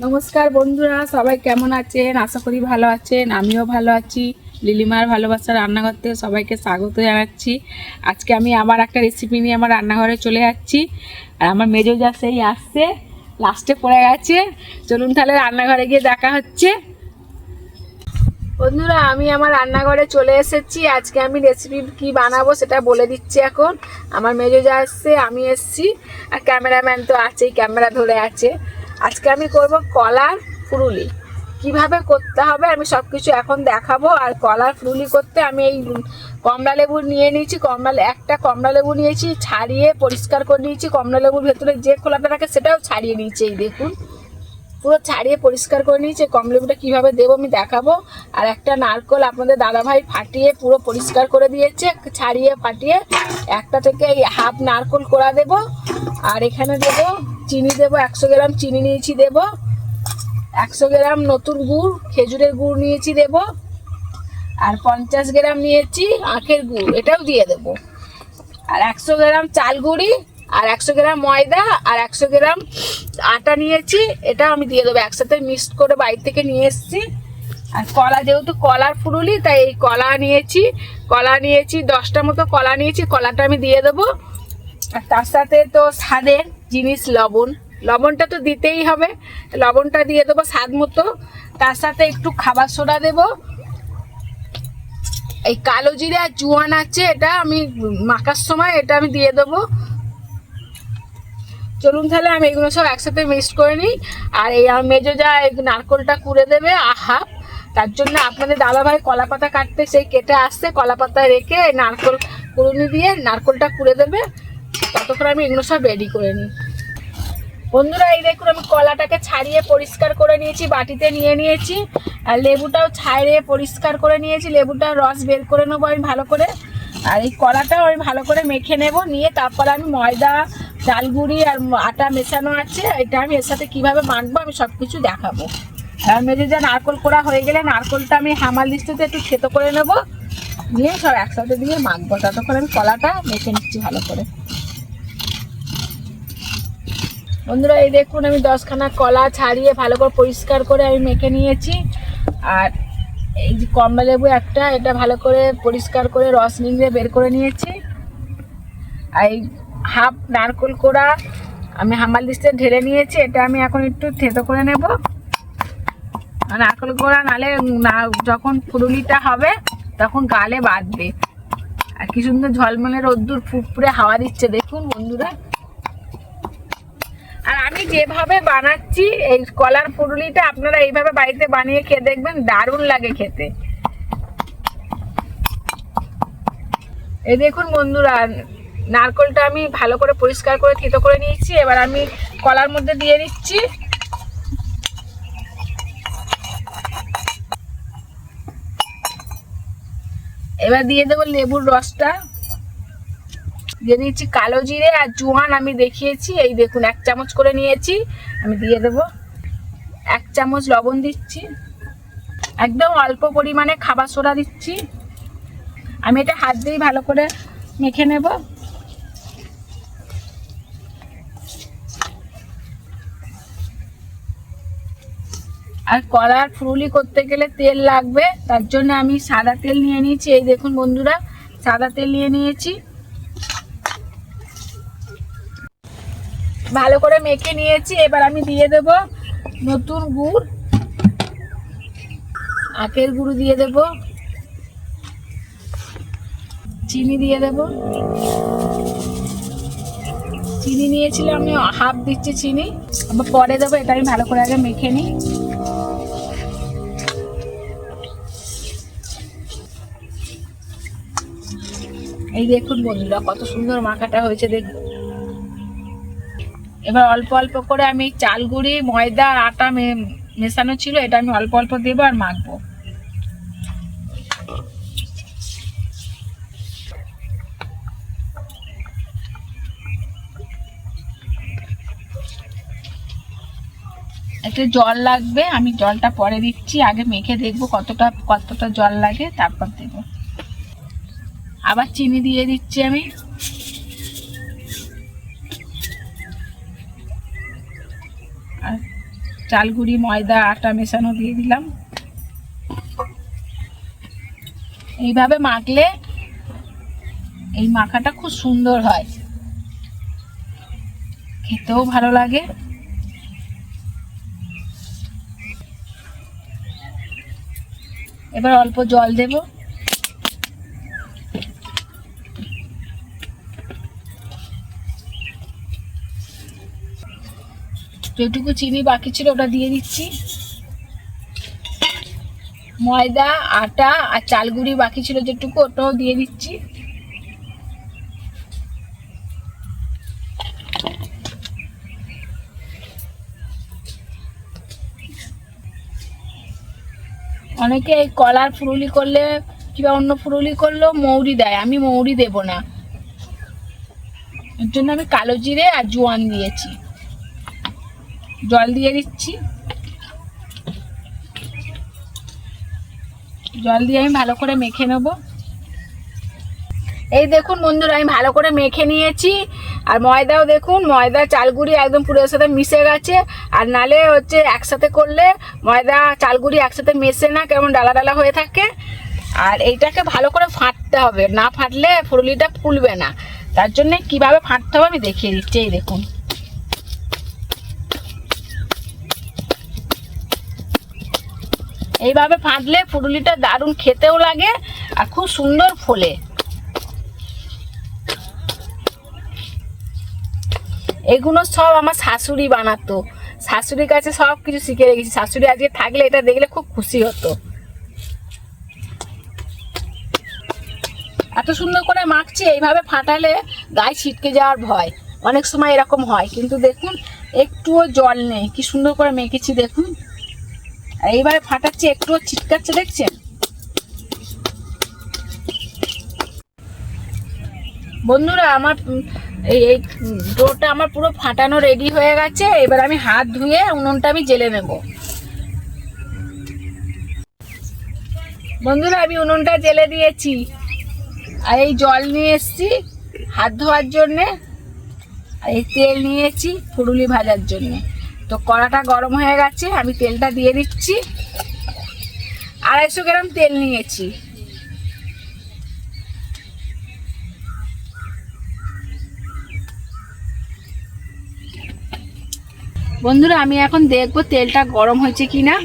নমস্কার বন্ধুরা, সবাই কেমন আছেন? আশা করি ভালো আছেন। আমিও ভালো আছি। লিলিমার ভালোবাসার রান্নাঘর থেকে সবাইকে স্বাগত জানাচ্ছি। আজকে আমি আবার একটা রেসিপি নিয়ে আমার রান্নাঘরে চলে যাচ্ছি। আর আমার মেজো যা সেই আসছে, লাস্টে পড়ে গেছে। চলুন তাহলে রান্নাঘরে গিয়ে দেখা হচ্ছে। বন্ধুরা, আমি আমার রান্নাঘরে চলে এসেছি। আজকে আমি রেসিপি কি বানাবো সেটা বলে দিচ্ছি। এখন আমার মেজো যা আসছে, আমি এসছি, আর ক্যামেরাম্যান তো আছেই, ক্যামেরা ধরে আছে। আজকে আমি করব কলার ফুরুলি। কিভাবে করতে হবে আমি সব কিছু এখন দেখাবো। আর কলার ফুরুলি করতে আমি এই কমলা লেবু নিয়ে নিয়েছি। একটা কমলা লেবু নিয়েছি, ছাড়িয়ে পরিষ্কার করে নিয়েছি। কমলা লেবুর ভেতরে যে খোলাটা থাকে সেটাও ছাড়িয়ে নিয়েছি। এই দেখুন, পুরো ছাড়িয়ে পরিষ্কার করে নিয়েছি। কমলা লেবুটা কীভাবে দেবো আমি দেখাবো। আর একটা নারকোল আপনাদের দাদাভাই ফাটিয়ে পুরো পরিষ্কার করে দিয়েছে, ছাড়িয়ে ফাটিয়ে। একটা থেকে এই হাফ নারকোল কোড়া দেবো। আর এখানে দেবো চিনি, দেবো 100 গ্রাম চিনি নিয়েছি, দেবো 100 গ্রাম নতুন গুড়, খেজুরের গুড় নিয়েছি, দেবো। আর 50 গ্রাম নিয়েছি আখের গুড়, এটাও দিয়ে দেবো। আর 100 গ্রাম চাল গুঁড়ি, আর 100 গ্রাম ময়দা, আর 100 গ্রাম আটা নিয়েছি, এটাও আমি দিয়ে দেবো। একসাথে মিক্সড করে বাড়ি থেকে নিয়ে এসেছি। আর কলা, যেহেতু কলার ফুরুলি, তাই এই কলা নিয়েছি। 10টা মতো কলা নিয়েছি, কলাটা আমি দিয়ে দেবো। আর তার সাথে তো স্বাদের জিনিস লবণটা তো দিতেই হবে, লবণটা দিয়ে দেবো স্বাদ মতো। তার সাথে একটু খাবার সোডা দেবো। এই কালো জিরে আর জোয়ান আছে, এটা আমি মাখার সময় এটা আমি দিয়ে দেবো। চলুন তাহলে আমি এগুলো সব একসাথে মিক্স করে নিই। আর এই মেজো যা নারকোলটা কুড়ে দেবে হাফ, তার জন্য আপনাদের দাদাভাই কলা পাতা কাটতে সেই কেটে আসছে, কলা পাতা রেখে নারকোল কুড়ুনি দিয়ে নারকোলটা কুড়ে দেবে। ততক্ষণ আমি এগুলো সব রেডি করে নিই। বন্ধুরা, এই দেখুন আমি কলাটাকে ছাড়িয়ে পরিষ্কার করে নিয়েছি, বাটিতে নিয়ে নিয়েছি। আর লেবুটাও ছাড়িয়ে পরিষ্কার করে নিয়েছি, লেবুটার রস বের করে নেবো আমি ভালো করে। আর এই কলাটাও আমি ভালো করে মেখে নেব, নিয়ে তারপর আমি ময়দা, চাল গুঁড়ি আর আটা মেশানো আছে, এটা আমি এর সাথে কীভাবে মাখবো আমি সব কিছু দেখাবো। আর মেজে যা নারকোল করা হয়ে গেলে নারকোলটা আমি হামাল দিস্তাতে একটু থেতো করে নেব, নিয়ে সব একসাথে দিয়ে মাখবো। ততক্ষণ আমি কলাটা মেখে নিচ্ছি ভালো করে। বন্ধুরা, এই দেখুন আমি 10খানা কলা ছাড়িয়ে ভালো করে পরিষ্কার করে আমি মেখে নিয়েছি। আর এই যে কমলা লেবু একটা, এটা ভালো করে পরিষ্কার করে রস নিংড়ে বের করে নিয়েছি। আর এই হাফ নারকোল কোড়া আমি হামাল দিস্তে ঢেলে নিয়েছি, এটা আমি এখন একটু থেতো করে নেব। নারকোল কোড়া নালে যখন ফুরুলিটা হবে তখন গালে বাঁধবে। আর কি সুন্দর ঝলমলে রোদ্দুর ফুরফুরে হাওয়া দিচ্ছে দেখুন বন্ধুরা। আর আমি যেভাবে বানাচ্ছি এই কলার ফুরুলিটা, আপনারা এইভাবে বাড়িতে বানিয়ে খেয়ে দেখবেন, দারুণ লাগে খেতে। এই দেখুন বন্ধুরা, নারকোলটা আমি ভালো করে পরিষ্কার করে থেতো করে নিয়েছি। এবার আমি কলার মধ্যে দিয়ে দিচ্ছি। এবার দিয়ে দেবো লেবুর রসটা, দিয়ে দিচ্ছি কালো জিরে আর জোয়ান আমি দেখিয়েছি, এই দেখুন 1 চামচ করে নিয়েছি, আমি দিয়ে দেবো। 1 চামচ লবণ দিচ্ছি, একদম অল্প পরিমাণে খাবার সোডা দিচ্ছি। আমি এটা হাত দিয়ে ভালো করে মেখে নেব। আর কলার ফুরুলি করতে গেলে তেল লাগবে, তার জন্য আমি সাদা তেল নিয়ে নিয়েছি। এই দেখুন বন্ধুরা, সাদা তেল নিয়ে নিয়েছি। ভালো করে মেখে নিয়েছি। এবার আমি দিয়ে দেব নতুন গুড়, আখের গুঁড়ো দিয়ে দেব, চিনি দিয়ে দেব। চিনি নিয়েছিলাম আমি, হাফ দিচ্ছি চিনি, আবার পরে দেবো। এটা আমি ভালো করে আগে মেখে নিই। এই দেখুন বন্ধুরা, কত সুন্দর মাখাটা হয়েছে দেখুন। এবার অল্প অল্প করে আমি চাল গুঁড়ি, ময়দা, আটা মেশানো ছিল, এটা আমি অল্প অল্প দেবো আর মাখবো। একটু জল লাগবে, আমি জলটা পরে দিচ্ছি, আগে মেখে দেখবো কতটা জল লাগে, তারপর দেবো। আবার চিনি দিয়ে দিচ্ছি আমি। আর চাল গুঁড়ি, ময়দা, আটা মেশানো দিয়ে দিলাম। এইভাবে মাখলে এই মাখাটা খুব সুন্দর হয়, খেতেও ভালো লাগে। এবার অল্প জল দেব। যেটুকু চিনি বাকি ছিল ওটা দিয়ে দিচ্ছি। ময়দা, আটা আর চাল গুঁড়ি বাকি ছিল যেটুকু, ওটাও দিয়ে দিচ্ছি। অনেকে এই কলার ফুরুলি করলে কিংবা অন্য ফুরুলি করলেও মৌরি দেয়, আমি মৌরি দেব না, এর জন্য আমি কালো জিরে আর জোয়ান দিয়েছি। জল দিয়ে দিচ্ছি। জল দিয়ে আমি ভালো করে মেখে নেব। এই দেখুন বন্ধুরা, আমি ভালো করে মেখে নিয়েছি। আর ময়দাও দেখুন, ময়দা চালগুড়ি একদম পুরোর সাথে মিশে গেছে। আর নালে হচ্ছে একসাথে করলে ময়দা চালগুড়ি একসাথে মেশে না, কেমন ডালা ডালা হয়ে থাকে। আর এইটাকে ভালো করে ফাটতে হবে, না ফাটলে ফুরুলিটা ফুলবে না। তার জন্য কিভাবে ফাটতে হবে আমি দেখিয়ে দিচ্ছি। এই দেখুন, এইভাবে ফাটলে ফুরুলিটা দারুণ খেতেও লাগে আর খুব সুন্দর ফোলে। এগুলো সব আমার শাশুড়ি বানাতো, শাশুড়ির কাছে সব কিছু শিখে রেখেছি। শাশুড়ি আজকে থাকলে এটা দেখলে খুব খুশি হতো। এত সুন্দর করে মাখছি, এইভাবে ফাটালে গায়ে ছিটকে যাওয়ার ভয়, অনেক সময় এরকম হয়। কিন্তু দেখুন একটুও জল নেই, কি সুন্দর করে মেখেছি দেখুন। আর এইভাবে ফাটাচ্ছি, একটুও ছিটকাচ্ছে, দেখছেন বন্ধুরা? আমার এই ডোটা আমার পুরো ফাটানো রেডি হয়ে গেছে। এবার আমি হাত ধুয়ে উনুনটা আমি জ্বেলে নেব। বন্ধুরা, আমি উনুনটা জ্বেলে দিয়েছি। আর এই জল নিয়ে এসেছি হাত ধোয়ার জন্যে, আর এই তেল নিয়েছি ফুরুলি ভাজার জন্যে। তো কড়াটা গরম হয়ে গেছে, আমি তেলটা দিয়ে দিচ্ছি। 250 গ্রাম তেল নিয়েছি। বন্ধুরা, আমি এখন দেখবো তেলটা গরম হয়েছে কিনা।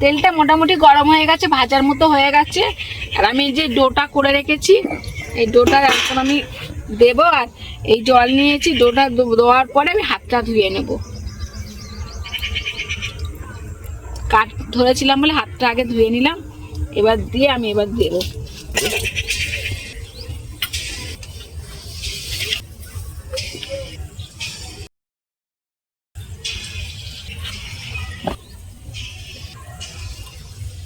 তেলটা মোটামুটি গরম হয়ে গেছে, ভাজার মতো হয়ে গেছে। আর আমি যে ডোটা করে রেখেছি, এই ডোটা এখন আমি দেবো। আর এই জল নিয়েছি, ডোটা দেওয়ার পরে আমি হাতটা ধুয়ে নেব। কাট ধরেছিলাম বলে হাতটা আগে ধুয়ে নিলাম। এবার দিয়ে আমি এবার দেবো।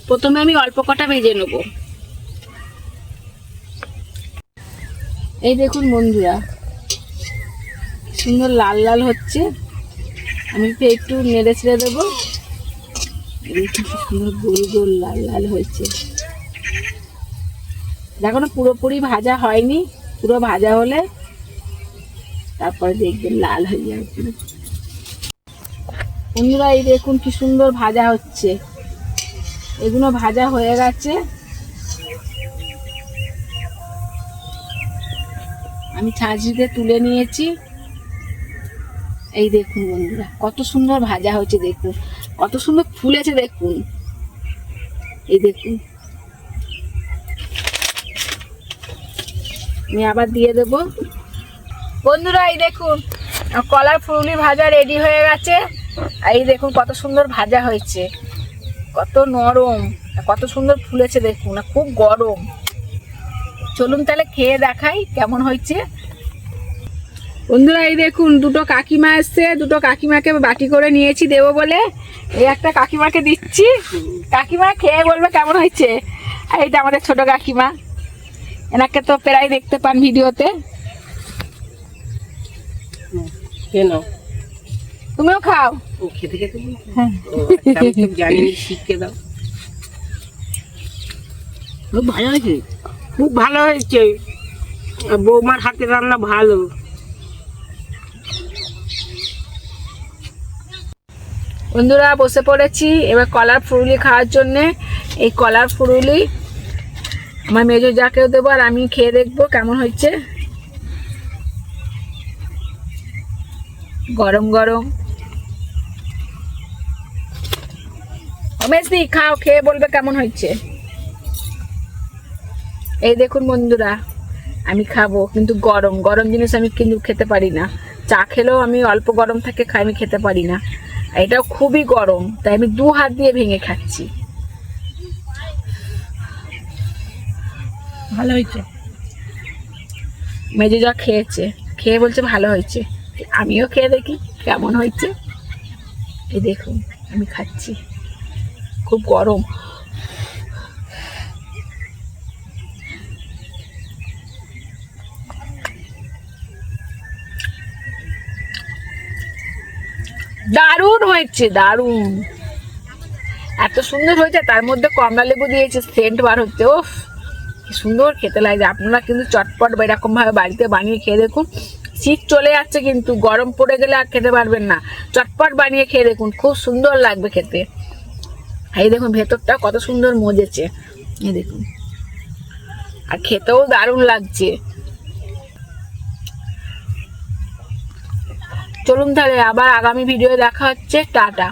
প্রথমে আমি অল্প কটা ভেজে নেব। এই দেখুন বন্ধুরা, সুন্দর লাল লাল হচ্ছে। আমি একটু নেড়ে ছেড়ে দেবো। সুন্দর গোল গোল লাল লাল হয়েছে। দেখো না, পুরোপুরি ভাজা হয়নি, পুরো ভাজা হলে তারপরে দেখবেন লাল হয়ে যাবে পুরো। বন্ধুরা, এই দেখুন কি সুন্দর ভাজা হচ্ছে। এগুলো ভাজা হয়ে গেছে। আমি ছাঁচড়িতে তুলে নিয়েছি। এই দেখুন বন্ধুরা, কত সুন্দর ভাজা হয়েছে, দেখুন কত সুন্দর ফুলেছে দেখুন। এই দেখুন, আমি আবার দিয়ে দেব। বন্ধুরা, এই দেখুন কলার ফুলুলি ভাজা রেডি হয়ে গেছে। এই দেখুন কত সুন্দর ভাজা হয়েছে, কত নরম, কত সুন্দর ফুলেছে দেখুন, খুব গরম। চলুন তাহলে খেয়ে দেখাই কেমন হয়েছে। বন্ধুরা, এই দেখুন দুটো কাকিমা এসছে, দুটো কাকিমাকে বাটি করে নিয়েছি দেবো বলে। এই একটা কাকিমাকে দিচ্ছি, কাকিমা খেয়ে বলবে কেমন হয়েছে। আর এইটা আমাদের ছোট কাকিমা, এনাকে তো প্রায় দেখতে পান ভিডিওতে। কেন তুমিও খাও। খেতে খেতে জানি শিখে দাও। খুব ভালো হয়েছে, খুব ভালো হয়েছে। বৌমার হাতের রান্না ভালো। বন্ধুরা বসে পড়েছি এবার কলার ফুরুলি খাওয়ার জন্যে। এই কলার ফুরুলি আমার মেজো যাকেও দেবো আর আমি খেয়ে দেখবো কেমন হয়েছে। গরম গরম। মেজদি খাও, খেয়ে বলবে কেমন হয়েছে। এই দেখুন বন্ধুরা, আমি খাবো কিন্তু গরম গরম জিনিস আমি কিন্তু খেতে পারি না। চা খেলেও আমি অল্প গরম থাকে খাই, আমি খেতে পারি না। এটাও খুবই গরম, তাই আমি 2 হাত দিয়ে ভেঙে খাচ্ছি। ভালো হয়েছে। মেজো যা খেয়েছে, খেয়ে বলছে ভালো হয়েছে। আমিও খেয়ে দেখি কেমন হয়েছে। এই দেখুন আমি খাচ্ছি, খুব গরম। দারুণ হয়েছে, দারুণ, এত সুন্দর হয়েছে। তার মধ্যে কমলা লেবু দিয়েছে, সেন্ট বার হচ্ছে। ওফ কি সুন্দর খেতে লাগছে। আপনারা কিন্তু চটপট এরকম ভাবে বাড়িতে বানিয়ে খেয়ে দেখুন। শীত চলে যাচ্ছে কিন্তু গরম পড়ে গেলে আর খেতে পারবেন না। চটপট বানিয়ে খেয়ে দেখুন, খুব সুন্দর লাগবে খেতে। এই দেখুন ভেতরটা কত সুন্দর মজেছে, এই দেখুন, আর খেতেও দারুণ লাগছে। চলুন তাহলে আবার আগামী ভিডিও দেখা হচ্ছে। টাটা।